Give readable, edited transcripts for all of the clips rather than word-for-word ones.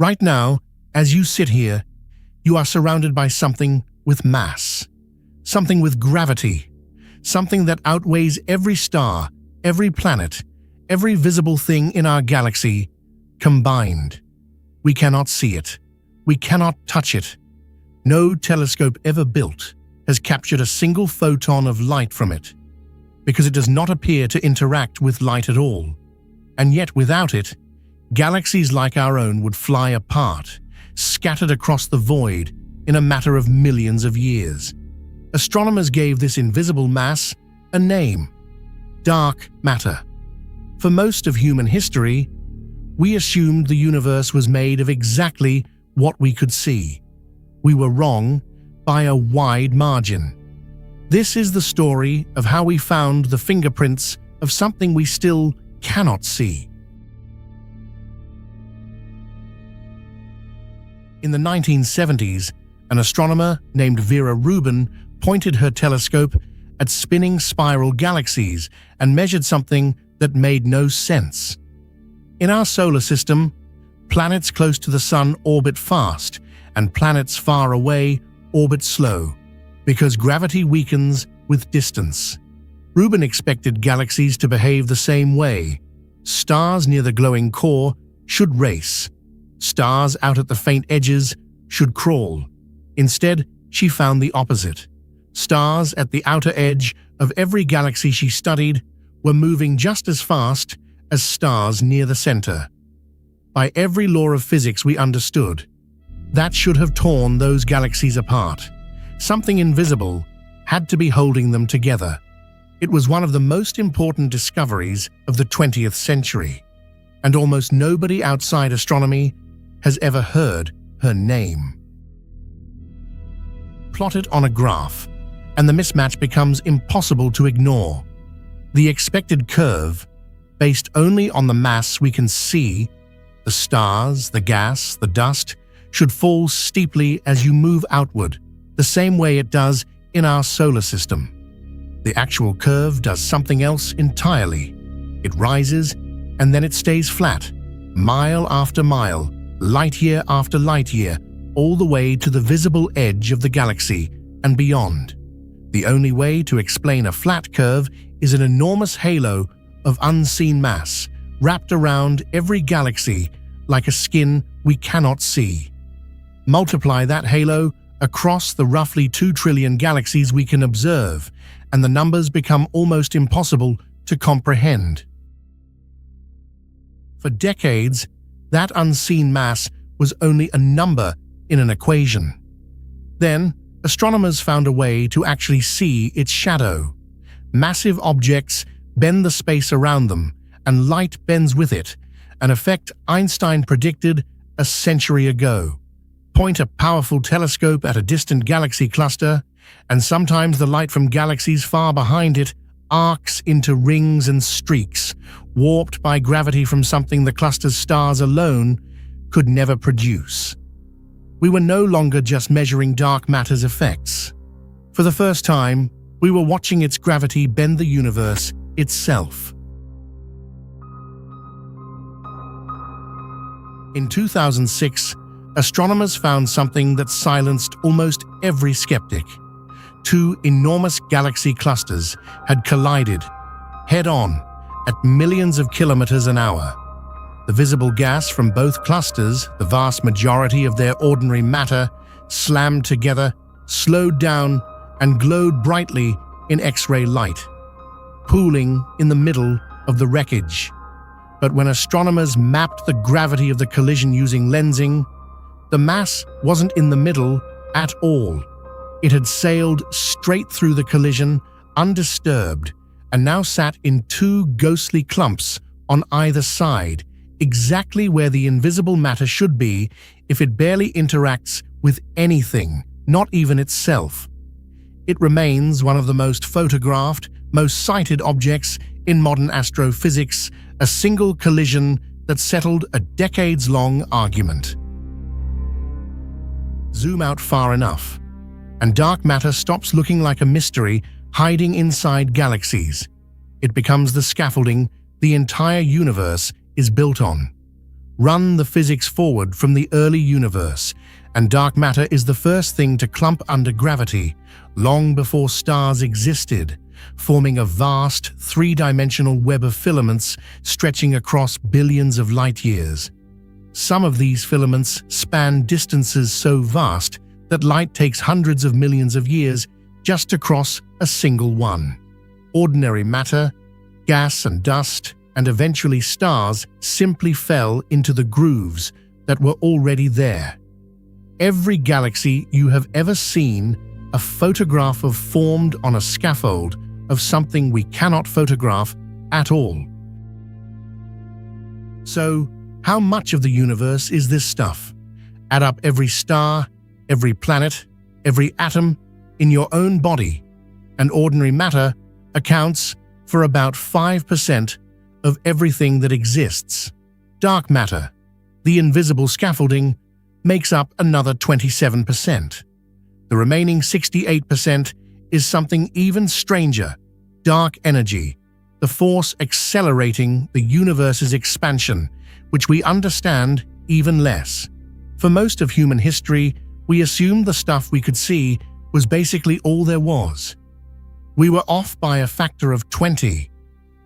Right now, as you sit here, you are surrounded by something with mass, something with gravity, something that outweighs every star, every planet, every visible thing in our galaxy combined. We cannot see it. We cannot touch it. No telescope ever built has captured a single photon of light from it, because it does not appear to interact with light at all. And yet without it, galaxies like our own would fly apart, scattered across the void in a matter of millions of years. Astronomers gave this invisible mass a name: dark matter. For most of human history, we assumed the universe was made of exactly what we could see. We were wrong by a wide margin. This is the story of how we found the fingerprints of something we still cannot see. In the 1970s, an astronomer named Vera Rubin pointed her telescope at spinning spiral galaxies and measured something that made no sense. In our solar system, planets close to the Sun orbit fast, and planets far away orbit slow, because gravity weakens with distance. Rubin expected galaxies to behave the same way. Stars near the glowing core should race. Stars out at the faint edges should crawl. Instead, she found the opposite. Stars at the outer edge of every galaxy she studied were moving just as fast as stars near the center. By every law of physics we understood, that should have torn those galaxies apart. Something invisible had to be holding them together. It was one of the most important discoveries of the 20th century, and almost nobody outside astronomy has ever heard her name. Plot it on a graph, and the mismatch becomes impossible to ignore. The expected curve, based only on the mass we can see, the stars, the gas, the dust, should fall steeply as you move outward, the same way it does in our solar system. The actual curve does something else entirely. It rises, and then it stays flat, mile after mile, light year after light year, all the way to the visible edge of the galaxy and beyond. The only way to explain a flat curve is an enormous halo of unseen mass wrapped around every galaxy like a skin we cannot see. Multiply that halo across the roughly 2 trillion galaxies we can observe, and the numbers become almost impossible to comprehend. For decades, that unseen mass was only a number in an equation. Then, astronomers found a way to actually see its shadow. Massive objects bend the space around them, and light bends with it, an effect Einstein predicted a century ago. Point a powerful telescope at a distant galaxy cluster, and sometimes the light from galaxies far behind it arcs into rings and streaks, warped by gravity from something the cluster's stars alone could never produce. We were no longer just measuring dark matter's effects. For the first time, we were watching its gravity bend the universe itself. In 2006, astronomers found something that silenced almost every skeptic. 2 enormous galaxy clusters had collided, head-on, at millions of kilometers an hour. The visible gas from both clusters, the vast majority of their ordinary matter, slammed together, slowed down, and glowed brightly in X-ray light, pooling in the middle of the wreckage. But when astronomers mapped the gravity of the collision using lensing, the mass wasn't in the middle at all. It had sailed straight through the collision, undisturbed, and now sat in 2 ghostly clumps on either side, exactly where the invisible matter should be if it barely interacts with anything, not even itself. It remains one of the most photographed, most cited objects in modern astrophysics, a single collision that settled a decades-long argument. Zoom out far enough, and dark matter stops looking like a mystery hiding inside galaxies. It becomes the scaffolding the entire universe is built on. Run the physics forward from the early universe, and dark matter is the first thing to clump under gravity, long before stars existed, forming a vast, three-dimensional web of filaments stretching across billions of light-years. Some of these filaments span distances so vast that light takes hundreds of millions of years just to cross a single one. Ordinary matter, gas and dust, and eventually stars simply fell into the grooves that were already there. Every galaxy you have ever seen, a photograph of formed on a scaffold of something we cannot photograph at all. So, how much of the universe is this stuff? Add up every star, every planet, every atom in your own body, and ordinary matter accounts for about 5% of everything that exists. Dark matter, the invisible scaffolding, makes up another 27%. The remaining 68% is something even stranger: dark energy, the force accelerating the universe's expansion, which we understand even less. For most of human history, we assumed the stuff we could see was basically all there was. We were off by a factor of 20.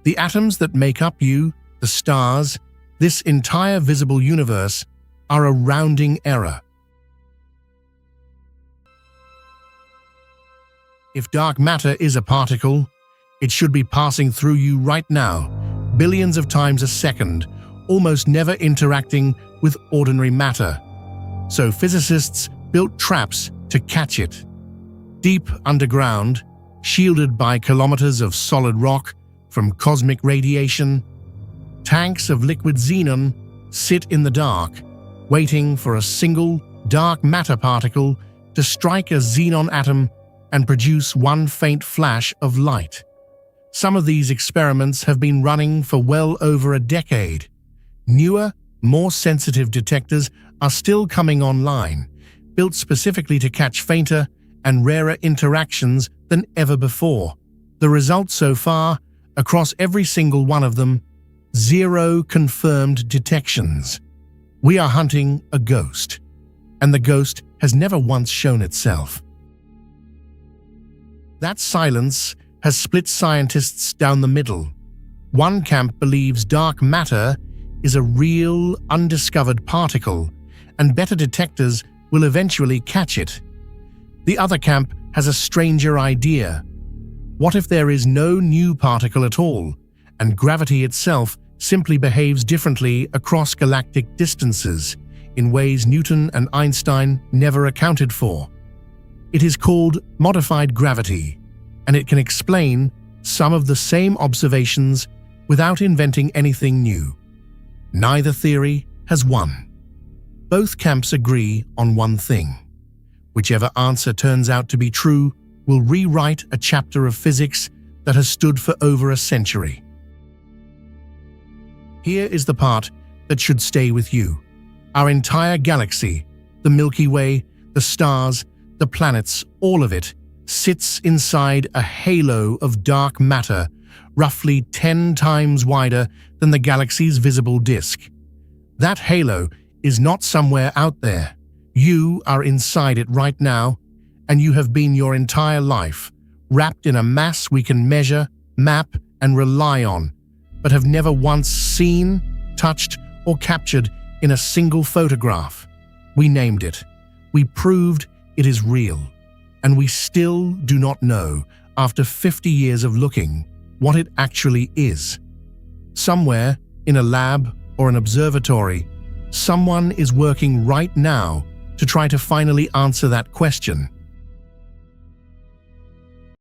The atoms that make up you, the stars, this entire visible universe, are a rounding error. If dark matter is a particle, it should be passing through you right now, billions of times a second, almost never interacting with ordinary matter. So physicists built traps to catch it. Deep underground, shielded by kilometers of solid rock from cosmic radiation, tanks of liquid xenon sit in the dark, waiting for a single dark matter particle to strike a xenon atom and produce one faint flash of light. Some of these experiments have been running for well over a decade. Newer, more sensitive detectors are still coming online, built specifically to catch fainter and rarer interactions than ever before. The results so far, across every single one of them, 0 confirmed detections. We are hunting a ghost, and the ghost has never once shown itself. That silence has split scientists down the middle. One camp believes dark matter is a real, undiscovered particle, and better detectors will eventually catch it. The other camp has a stranger idea. What if there is no new particle at all, and gravity itself simply behaves differently across galactic distances, in ways Newton and Einstein never accounted for? It is called modified gravity, and it can explain some of the same observations without inventing anything new. Neither theory has won. Both camps agree on one thing. Whichever answer turns out to be true will rewrite a chapter of physics that has stood for over a century. Here is the part that should stay with you. Our entire galaxy, the Milky Way, the stars, the planets, all of it, sits inside a halo of dark matter, roughly 10 times wider than the galaxy's visible disk. That halo is not somewhere out there. You are inside it right now, and you have been your entire life, wrapped in a mass we can measure, map, and rely on, but have never once seen, touched, or captured in a single photograph. We named it. We proved it is real. And we still do not know, after 50 years of looking, what it actually is. Somewhere, in a lab or an observatory, someone is working right now to try to finally answer that question.